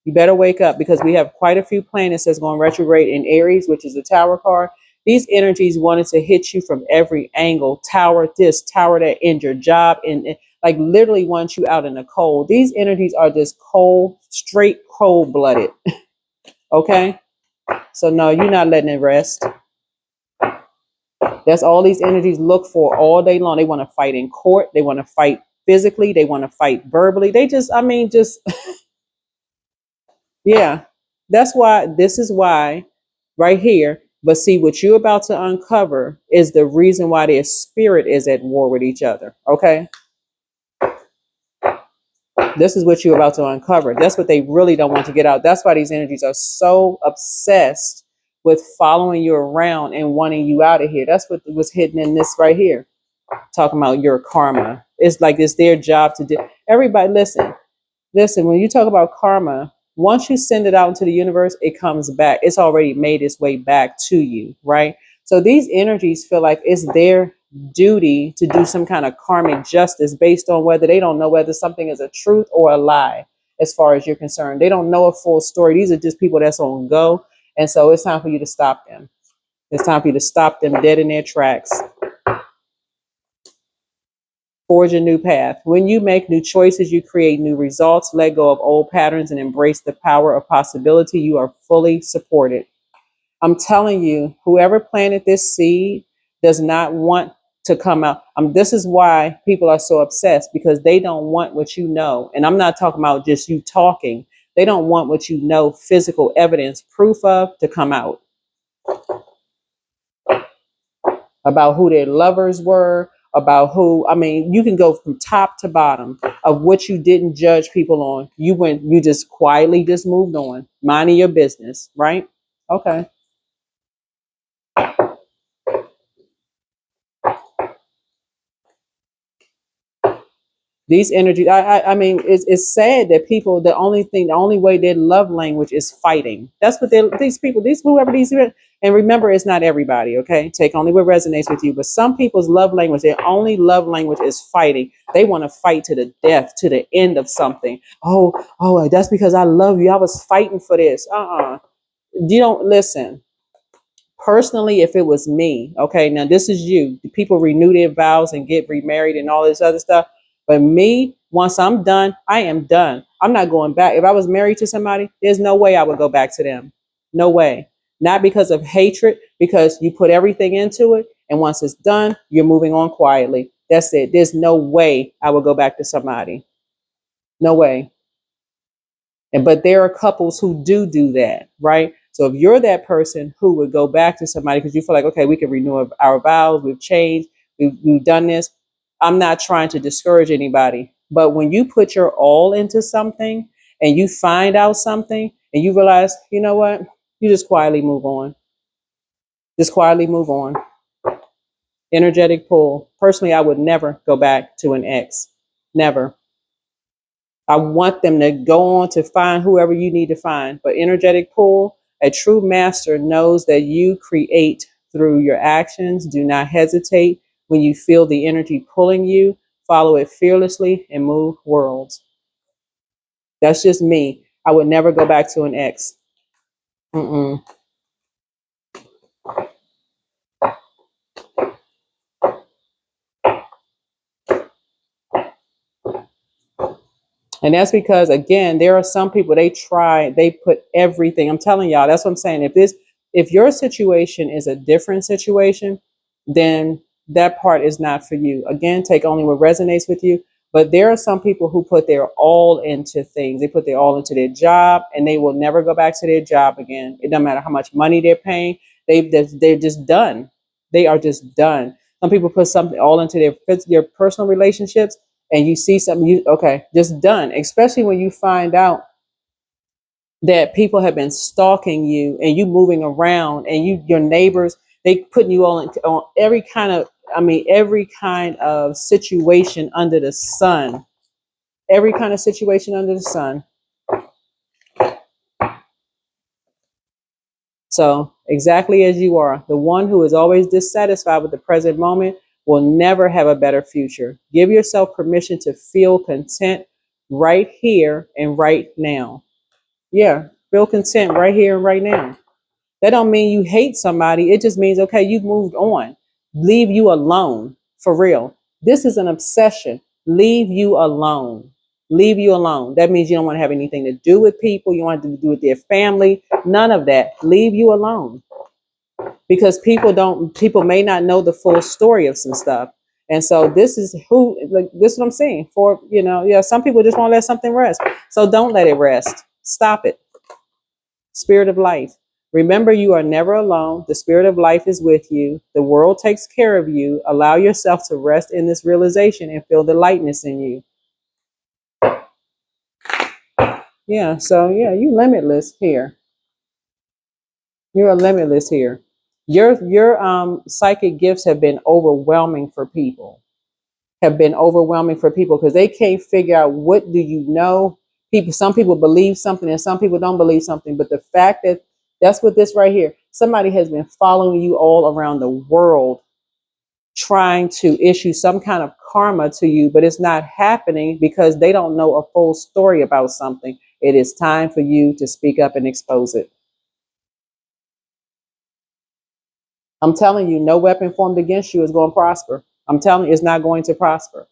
You better wake up, because we have quite a few planets that's going retrograde in Aries, which is the tower card. These energies wanted to hit you from every angle. Tower this, tower that, in your job, and like literally want you out in the cold. These energies are just cold, straight cold blooded. Okay. So no, you're not letting it rest. That's all these energies look for all day long. They want to fight in court. They want to fight physically. They want to fight verbally. They just, I mean, just, yeah. That's why, this is why right here. But see, what you're about to uncover is the reason why their spirit is at war with each other. Okay. This is what you're about to uncover. That's what they really don't want to get out. That's why these energies are so obsessed with following you around and wanting you out of here. That's what was hidden in this right here. Talking about your karma. It's like it's their job to do. Everybody, listen, when you talk about karma, once you send it out into the universe, it comes back. It's already made its way back to you, right? So these energies feel like it's their duty to do some kind of karmic justice based on whether they don't know whether something is a truth or a lie, as far as you're concerned. They don't know a full story. These are just people that's on go. And so it's time for you to stop them. It's time for you to stop them dead in their tracks. Forge a new path. When you make new choices, you create new results. Let go of old patterns and embrace the power of possibility. You are fully supported. I'm telling you, whoever planted this seed does not want to come out. This is why people are so obsessed, because they don't want what you know. And I'm not talking about just you talking. They don't want what you know, physical evidence, proof of, to come out. About who their lovers were, about who, I mean, you can go from top to bottom of what you didn't judge people on. You just quietly just moved on, minding your business, right? Okay. These energies, I mean, it's sad that people, the only way their love language is fighting. That's what these people, whoever these are. And remember, it's not everybody, okay? Take only what resonates with you. But some people's love language, their only love language is fighting. They want to fight to the death, to the end of something. Oh, that's because I love you. I was fighting for this. You don't listen. Personally, if it was me, okay, now this is you. People renew their vows and get remarried and all this other stuff. But me, once I'm done, I am done. I'm not going back. If I was married to somebody, there's no way I would go back to them. No way. Not because of hatred, because you put everything into it. And once it's done, you're moving on quietly. That's it. There's no way I would go back to somebody. No way. But there are couples who do that, right? So if you're that person who would go back to somebody because you feel like, okay, we can renew our vows, we've changed, we've done this. I'm not trying to discourage anybody, but when you put your all into something and you find out something and you realize, you know what, you just quietly move on. Just quietly move on. Energetic pull. Personally, I would never go back to an ex. Never. I want them to go on to find whoever you need to find. But energetic pull, a true master knows that you create through your actions. Do not hesitate when you feel the energy pulling you. Follow it fearlessly and move worlds. That's just me. I would never go back to an ex. Mm-mm. And that's because, again, there are some people, they put everything. I'm telling y'all, that's what I'm saying. If your situation is a different situation, then that part is not for you. Again, take only what resonates with you. But there are some people who put their all into things. They put their all into their job and they will never go back to their job again. It doesn't matter how much money they're paying. They're just done. They are just done. Some people put something all into their personal relationships, and you see something, okay, just done. Especially when you find out that people have been stalking you and you moving around and your neighbors, they putting you all on every kind of, every kind of situation under the sun. Every kind of situation under the sun. So, exactly as you are, the one who is always dissatisfied with the present moment will never have a better future. Give yourself permission to feel content right here and right now. Yeah, feel content right here and right now. That don't mean you hate somebody. It just means, okay, you've moved on. Leave you alone. For real. This is an obsession. Leave you alone. Leave you alone. That means you don't want to have anything to do with people. You want to do with their family. None of that. Leave you alone. Because people may not know the full story of some stuff. And so this is this is what I'm saying. For, yeah, some people just want to let something rest. So don't let it rest. Stop it. Spirit of life. Remember, you are never alone. The spirit of life is with you. The world takes care of you. Allow yourself to rest in this realization and feel the lightness in you. Yeah, so yeah, you limitless here. You're limitless here. Your psychic gifts have been overwhelming for people. Have been overwhelming for people because they can't figure out what do you know. Some people believe something and some people don't believe something. But the fact that that's what this right here, somebody has been following you all around the world trying to issue some kind of karma to you, but it's not happening because they don't know a full story about something. It is time for you to speak up and expose it. I'm telling you, no weapon formed against you is going to prosper. I'm telling you, it's not going to prosper.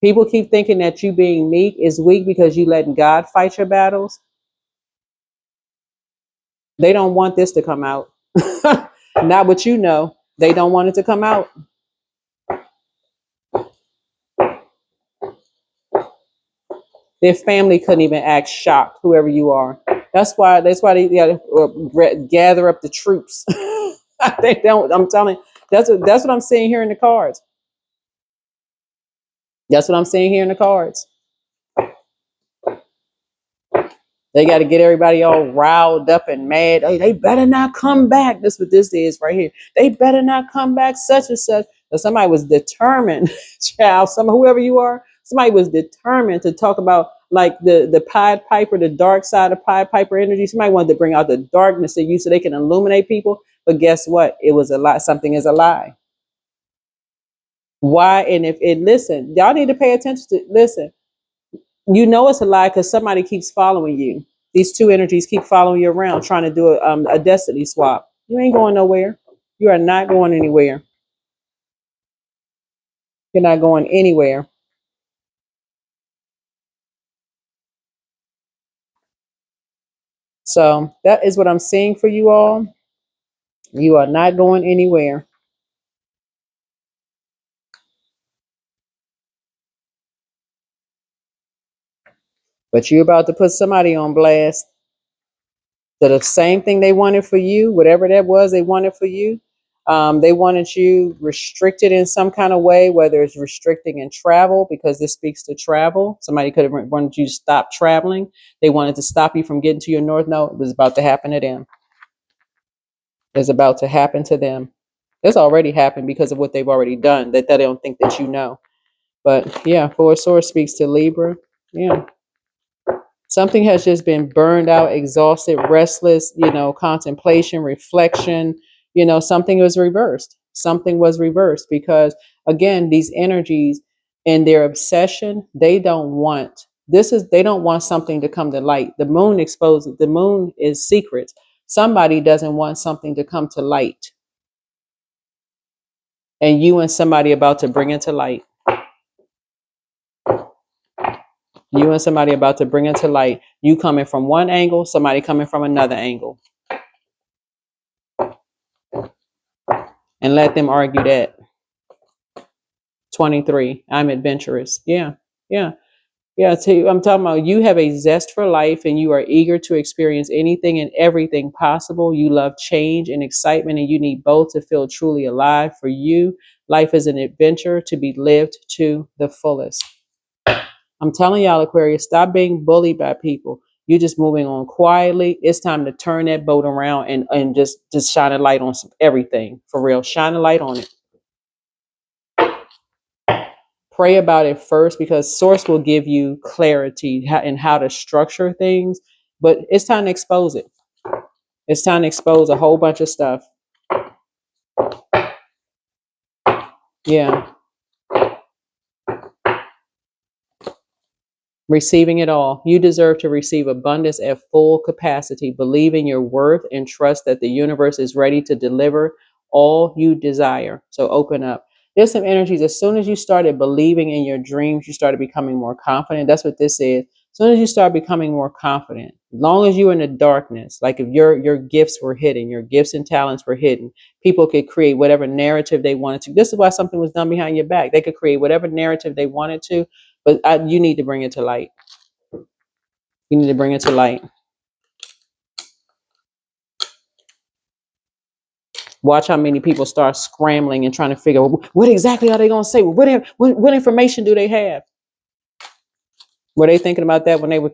People keep thinking that you being meek is weak because you letting God fight your battles. They don't want this to come out. Not what you know. They don't want it to come out. Their family couldn't even act shocked, whoever you are. That's why they got to gather up the troops. They don't. I'm telling you, that's what I'm seeing here in the cards. That's what I'm seeing here in the cards. They got to get everybody all riled up and mad. Hey, they better not come back. That's what this is right here. They better not come back, such and such. But somebody was determined, child, whoever you are, somebody was determined to talk about like the Pied Piper, the dark side of Pied Piper energy. Somebody wanted to bring out the darkness in you so they can illuminate people. But guess what? It was a lie. Something is a lie. Why? And if it, listen, y'all need to pay attention to, listen. You know it's a lie because somebody keeps following you. These two energies keep following you around, trying to do a destiny swap. You ain't going nowhere. You are not going anywhere. You're not going anywhere. So that is what I'm seeing for you all. You are not going anywhere. But you're about to put somebody on blast. So the same thing they wanted for you, whatever that was they wanted for you, they wanted you restricted in some kind of way, whether it's restricting in travel, because this speaks to travel. Somebody could have wanted you to stop traveling. They wanted to stop you from getting to your north node. It was about to happen to them. It's about to happen to them. It's already happened because of what they've already done that they don't think that you know. But yeah, Four of Swords speaks to Libra. Yeah. Something has just been burned out, exhausted, restless, contemplation, reflection, something was reversed. Something was reversed because, again, these energies and their obsession, they don't want something to come to light. The moon is secret. Somebody doesn't want something to come to light. And you and somebody about to bring it to light. You and somebody about to bring it to light. You coming from one angle, somebody coming from another angle. And let them argue that. 23. I'm adventurous. Yeah. Yeah. Yeah. I'm talking about you have a zest for life and you are eager to experience anything and everything possible. You love change and excitement, and you need both to feel truly alive. For you, life is an adventure to be lived to the fullest. I'm telling y'all, Aquarius, stop being bullied by people. You're just moving on quietly. It's time to turn that boat around and just shine a light on everything. For real. Shine a light on it. Pray about it first because source will give you clarity in how to structure things, but it's time to expose it. It's time to expose a whole bunch of stuff. Yeah. Receiving it all. You deserve to receive abundance at full capacity. Believe in your worth and trust that the universe is ready to deliver all you desire. So open up. There's some energies. As soon as you started believing in your dreams, you started becoming more confident. That's what this is. As soon as you start becoming more confident, as long as you're in the darkness, like if your gifts were hidden, your gifts and talents were hidden, people could create whatever narrative they wanted to. This is why something was done behind your back. They could create whatever narrative they wanted to, but you need to bring it to light. You need to bring it to light. Watch how many people start scrambling and trying to figure out what exactly are they going to say? What information do they have? Were they thinking about that when they were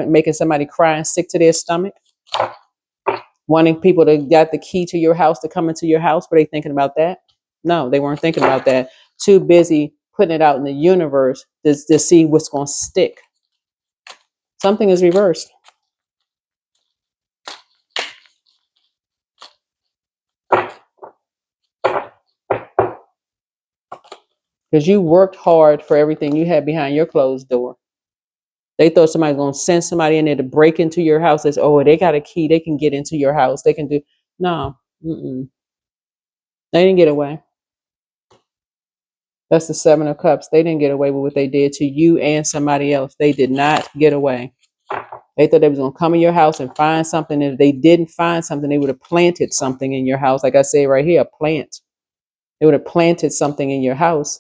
making somebody cry and sick to their stomach? Wanting people to get the key to your house to come into your house? Were they thinking about that? No, they weren't thinking about that. Too busy putting it out in the universe to see what's going to stick. Something is reversed. Because you worked hard for everything you had behind your closed door. They thought somebody's going to send somebody in there to break into your house. That's, oh, they got a key. They can get into your house. They can do. No. They didn't get away. That's the Seven of Cups. They didn't get away with what they did to you and somebody else. They did not get away. They thought they was going to come in your house and find something. If they didn't find something, they would have planted something in your house. Like I say right here, a plant. They would have planted something in your house.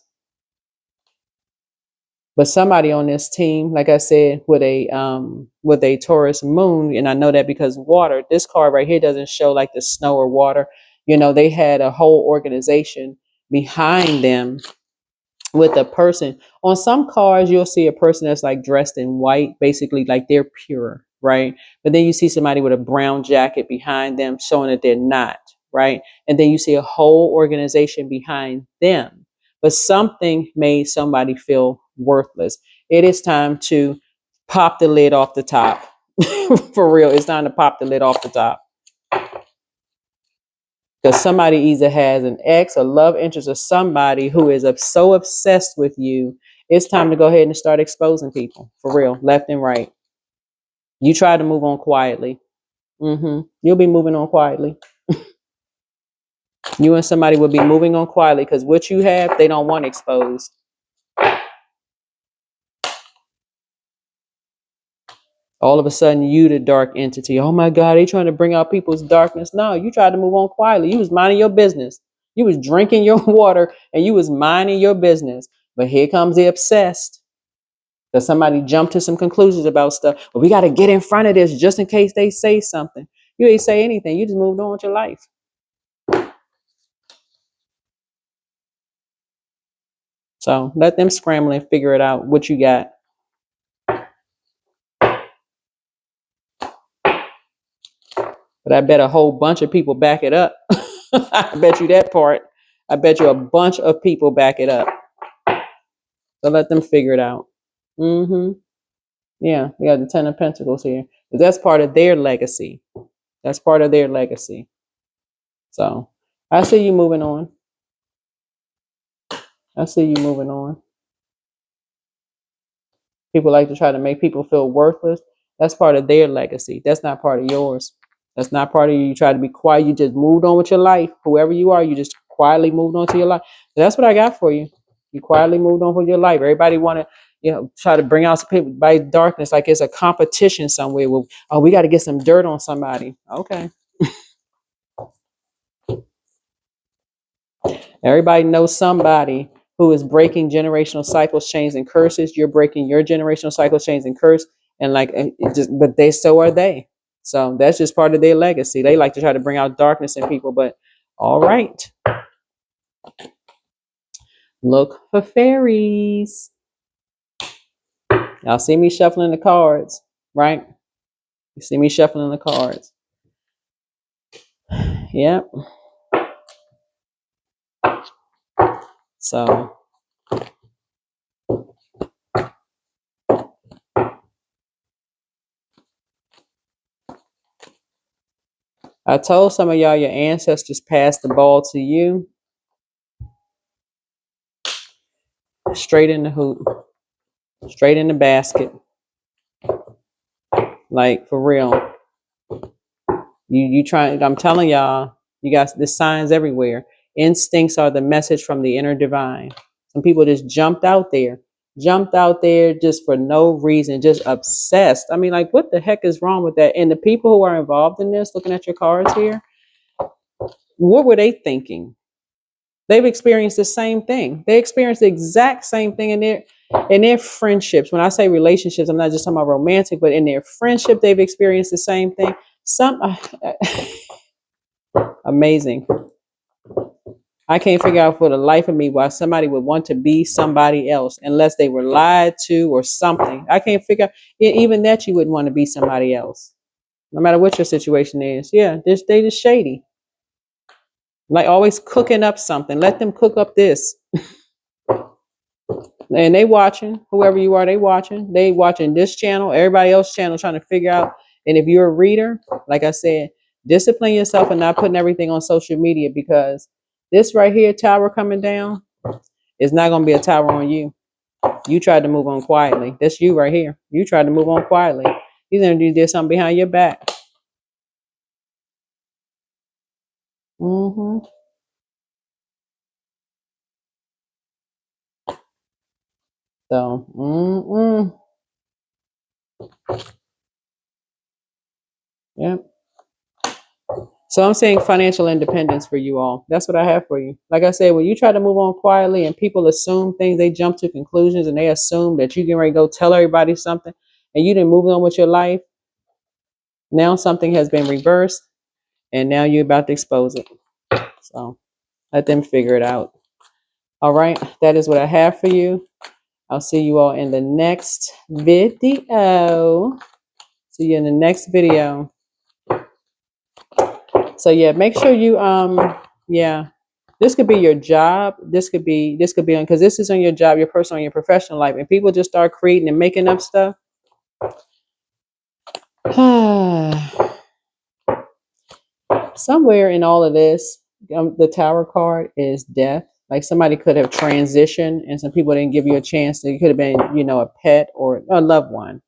But somebody on this team, like I said, with a Taurus moon, and I know that because water, this card right here doesn't show like the snow or water. You know, they had a whole organization behind them with a person. On some cards, you'll see a person that's like dressed in white, basically like they're pure, right? But then you see somebody with a brown jacket behind them showing that they're not, right? And then you see a whole organization behind them. But something made somebody feel worthless. It is time to pop the lid off the top. For real, it's time to pop the lid off the top. Because somebody either has an ex, a love interest, or somebody who is so obsessed with you. It's time to go ahead and start exposing people, for real, left and right. You try to move on quietly. You'll be moving on quietly. You and somebody will be moving on quietly because what you have, they don't want exposed. All of a sudden, you the dark entity. Oh my God, they trying to bring out people's darkness. No, you tried to move on quietly. You was minding your business. You was drinking your water and you was minding your business. But here comes the obsessed. That somebody jumped to some conclusions about stuff. But we got to get in front of this just in case they say something. You ain't say anything. You just moved on with your life. So let them scramble and figure it out what you got. But I bet a whole bunch of people back it up. I bet you that part. I bet you a bunch of people back it up. So let them figure it out. Yeah, we got the Ten of Pentacles here. That's part of their legacy. That's part of their legacy. So I see you moving on. I see you moving on. People like to try to make people feel worthless. That's part of their legacy. That's not part of yours. That's not part of you. You try to be quiet. You just moved on with your life. Whoever you are, you just quietly moved on to your life. That's what I got for you. You quietly moved on with your life. Everybody want to, try to bring out some people by darkness, like it's a competition somewhere. Well, oh, we got to get some dirt on somebody. Okay. Everybody knows somebody who is breaking generational cycles, chains, and curses. You're breaking your generational cycles, chains, and curse. And like, but so are they. So that's just part of their legacy. They like to try to bring out darkness in people, but all right. Look for fairies. Y'all see me shuffling the cards, right? You see me shuffling the cards. Yep. So I told some of y'all your ancestors passed the ball to you. Straight in the hoop. Straight in the basket. Like, for real. You try. I'm telling y'all, you guys, the signs everywhere. Instincts are the message from the inner divine. Some people just jumped out there just for no reason, just obsessed. I mean, like, what the heck is wrong with that? And the people who are involved in this, looking at your cards here, what were they thinking? They've experienced the same thing. They experienced the exact same thing in their friendships. When I say relationships, I'm not just talking about romantic, but in their friendship, they've experienced the same thing. Some amazing. I can't figure out for the life of me why somebody would want to be somebody else unless they were lied to or something. I can't figure out even that you wouldn't want to be somebody else, no matter what your situation is. Yeah, they just shady. Like always cooking up something. Let them cook up this. And they watching, whoever you are, they watching. They watching this channel, everybody else's channel, trying to figure out. And if you're a reader, like I said, discipline yourself and not putting everything on social media, because this right here, tower coming down, is not going to be a tower on you. You tried to move on quietly. That's you right here. You tried to move on quietly. These energies did something behind your back. Mm-hmm. So, yeah. So I'm saying financial independence for you all. That's what I have for you. Like I said, when you try to move on quietly and people assume things, they jump to conclusions and they assume that you can ready to go tell everybody something and you didn't move on with your life. Now something has been reversed and now you're about to expose it. So let them figure it out. All right. That is what I have for you. I'll see you all in the next video. See you in the next video. So yeah, make sure you yeah. This could be your job. This could be on, because this is on your job, your personal and your professional life. And people just start creating and making up stuff. Somewhere in all of this, the tower card is death. Like somebody could have transitioned and some people didn't give you a chance. It could have been, a pet or a loved one.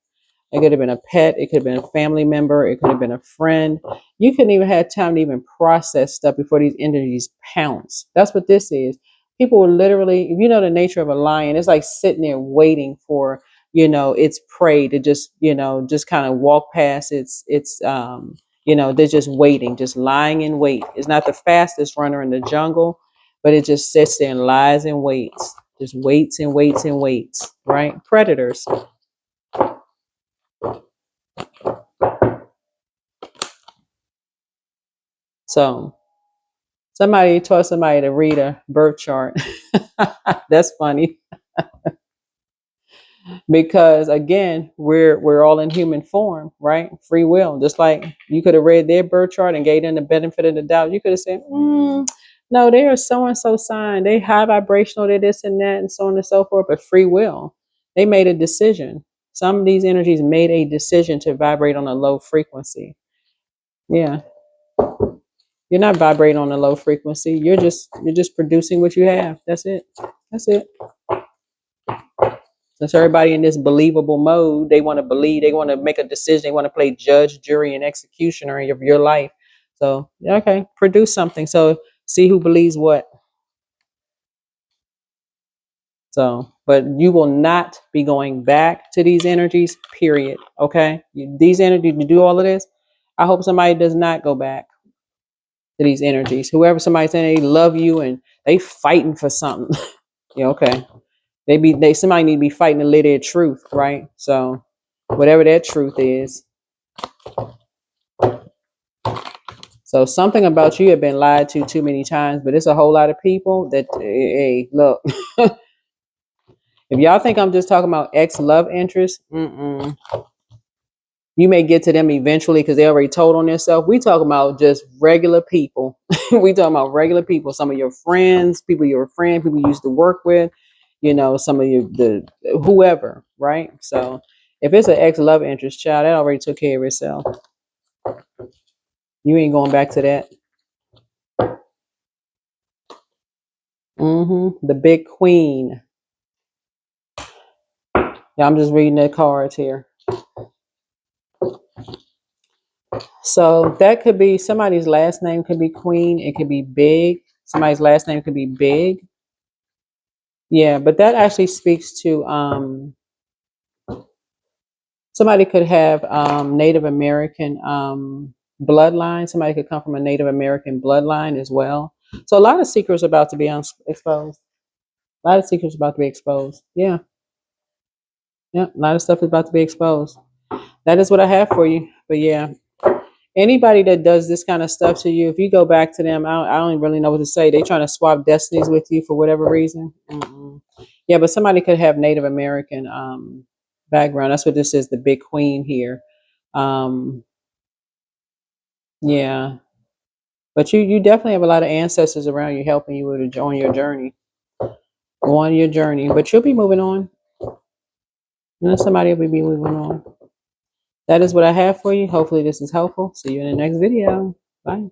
It could have been a pet. It could have been a family member. It could have been a friend. You couldn't even have time to even process stuff before these energies pounce. That's what this is. People will literally, if you know the nature of a lion, it's like sitting there waiting for, its prey to just kind of walk past they're just waiting, just lying in wait. It's not the fastest runner in the jungle, but it just sits there and lies and waits. Just waits and waits and waits, right? Predators. So somebody taught somebody to read a birth chart. That's funny because again, we're all in human form, right? Free will. Just like you could have read their birth chart and gave them the benefit of the doubt. You could have said, "No, they are so and so sign. They high vibrational. They're this and that, and so on and so forth." But free will. They made a decision. Some of these energies made a decision to vibrate on a low frequency. Yeah. You're not vibrating on a low frequency. You're just producing what you have. That's it. That's it. Since everybody in this believable mode, they want to believe, they want to make a decision, they want to play judge, jury, and executioner of your life. So okay, produce something. So see who believes what. So, but you will not be going back to these energies, period. Okay? These energies to do all of this. I hope somebody does not go back to these energies. Whoever somebody saying they love you and they fighting for something. Yeah, okay. Somebody need to be fighting to live their truth, right? So whatever that truth is. So something about you have been lied to too many times, but it's a whole lot of people that, hey, look, if y'all think I'm just talking about ex love interest, you may get to them eventually because they already told on themselves. We talking about just regular people. We talking about regular people. Some of your friends, people you're a friend, people you used to work with, some of the whoever, right? So if it's an ex love interest child, that already took care of itself. You ain't going back to that. The big queen. Yeah, I'm just reading the cards here. So that could be somebody's last name could be Queen. It could be Big. Somebody's last name could be Big. Yeah, but that actually speaks to somebody could have Native American bloodline. Somebody could come from a Native American bloodline as well. So a lot of secrets are about to be exposed. A lot of secrets about to be exposed. Yeah, yeah. A lot of stuff is about to be exposed. That is what I have for you. But yeah, anybody that does this kind of stuff to you, if you go back to them, I don't really know what to say. They trying to swap destinies with you for whatever reason. Yeah, but somebody could have Native American background. That's what this is, the big queen here. Um, yeah, but you definitely have a lot of ancestors around you helping you with on your journey, on your journey. But you'll be moving on. You know, somebody will be moving on. That is what I have for you. Hopefully, this is helpful. See you in the next video. Bye.